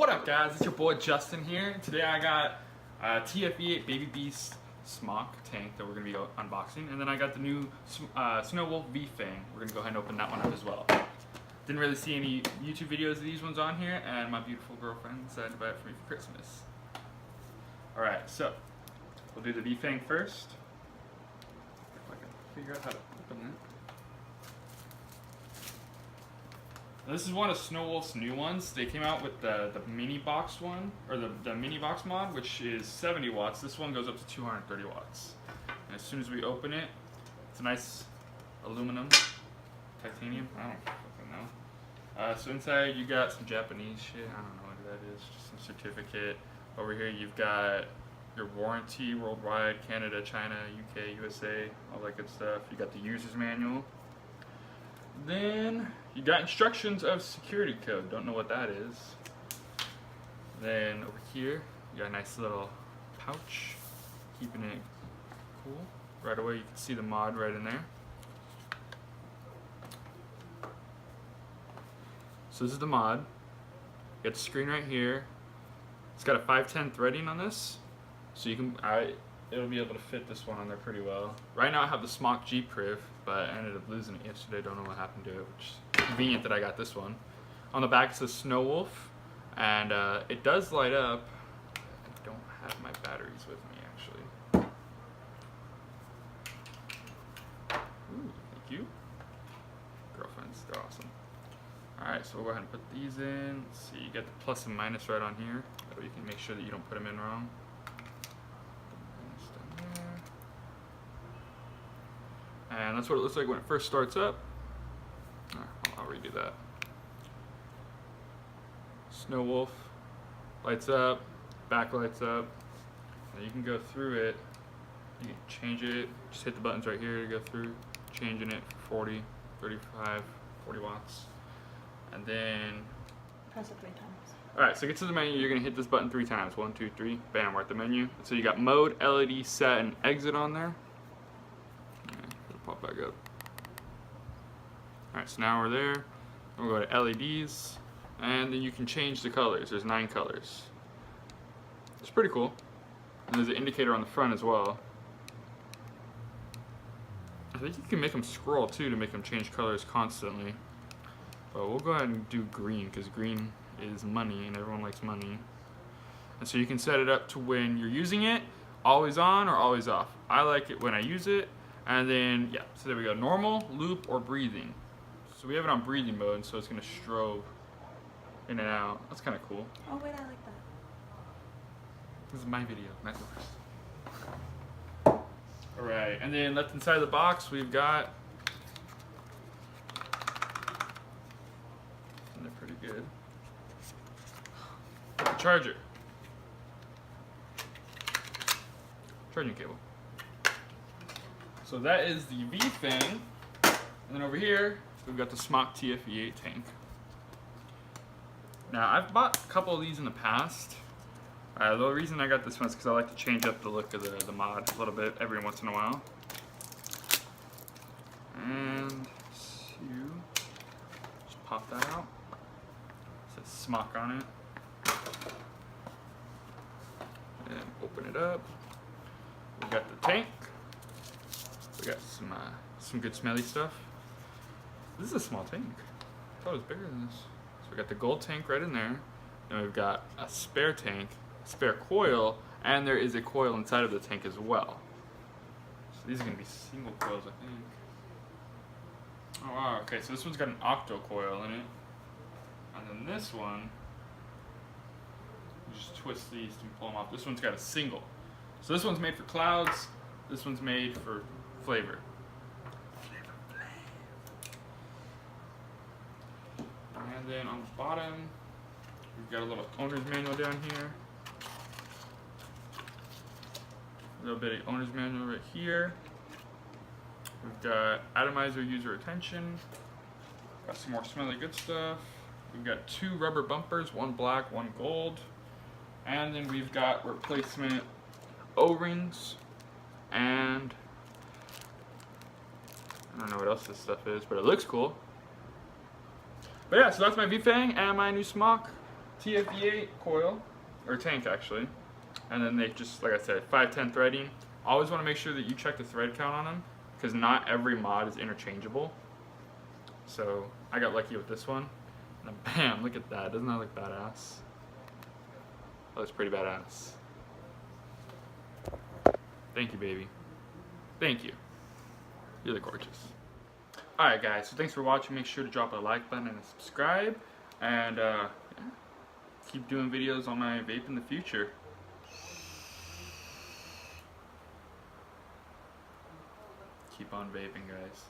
What up, guys? It's your boy Justin here. Today I got TFV8 Baby Beast Smok tank that we're going to be unboxing, and then I got the new Snowwolf V-Feng. We're going to go ahead and open that one up as well. Didn't really see any YouTube videos of these ones on here, and my beautiful girlfriend decided to buy it for me for Christmas. Alright, so we'll do the V-Feng first. If I can figure out how to open it. This is one of Snowwolf's new ones. They came out with the mini box one, or the mini box mod, which is 70 watts. This one goes up to 230 watts. And as soon as we open it, it's a nice aluminum, titanium, I don't fucking know. So inside you got some Japanese shit, I don't know what that is, just some certificate. Over here you've got your warranty worldwide, Canada, China, UK, USA, all that good stuff. You got the user's manual. Then you got instructions of security code. Don't know what that is. Then over here you got a nice little pouch, keeping it cool. Right away you can see the mod right in there. So this is the mod. You got the screen right here. It's got a 510 threading on this, so you can it'll be able to fit this one on there pretty well. Right now I have the Smok G Priv, but I ended up losing it yesterday. Don't know what happened to it, which is convenient that I got this one. On the back it says Snowwolf, and it does light up. I don't have my batteries with me actually. Ooh, thank you. Girlfriends, they're awesome. Alright, so we'll go ahead and put these in. Let's see, you got the plus and minus right on here. That way you can make sure that you don't put them in wrong. And that's what it looks like when it first starts up. I'll redo that. Snowwolf lights up, back lights up. Now you can go through it. You can change it. Just hit the buttons right here to go through. Changing it for 40, 35, 40 watts. And then press it 3 times. Alright, so get to the menu. You're going to hit this button 3 times. 1, 2, 3. Bam, we're at the menu. So you got mode, LED, set, and exit on there. Pop back up. Alright, so now we're there. We'll go to LEDs, and then you can change the colors. There's 9 colors. It's pretty cool. And there's an indicator on the front as well. I think you can make them scroll too to make them change colors constantly. But we'll go ahead and do green, because green is money and everyone likes money. And so you can set it up to when you're using it, always on or always off. I like it when I use it. And then, yeah, so there we go. Normal, loop, or breathing. So we have it on breathing mode, so it's going to strobe in and out. That's kind of cool. Oh, wait, I like that. This is my video, not yours. Alright, and then left inside the box, we've got... And they're pretty good. The charger. Charging cable. So that is the V-Feng, and then over here we've got the Smok TFV8 tank. Now I've bought a couple of these in the past. The reason I got this one is because I like to change up the look of the mod a little bit every once in a while. And you just pop that out. It says Smok on it. And open it up. We got the tank. We got some good smelly stuff. This is a small tank. I thought it was bigger than this. So we got the gold tank right in there. Then we've got a spare tank, spare coil, and there is a coil inside of the tank as well. So these are going to be single coils, I think. Oh wow, okay, so this one's got an octo coil in it. And then this one, you just twist these to pull them off. This one's got a single. So this one's made for clouds, this one's made for flavor. And then on the bottom, we've got a little owner's manual down here. A little bit of owner's manual right here. We've got atomizer user attention. Got some more smelly good stuff. We've got 2 rubber bumpers, 1 black, 1 gold. And then we've got replacement O-rings and I don't know what else this stuff is, but it looks cool. But yeah, so that's my V-Feng and my new Smok TFV8 coil, or tank actually. And then they just, like I said, 510 threading. Always want to make sure that you check the thread count on them, because not every mod is interchangeable. So I got lucky with this one. And then bam, look at that. Doesn't that look badass? That looks pretty badass. Thank you, baby. Thank you. You look gorgeous. Alright guys, so thanks for watching. Make sure to drop a like button and a subscribe. And yeah, keep doing videos on my vape in the future. Keep on vaping, guys.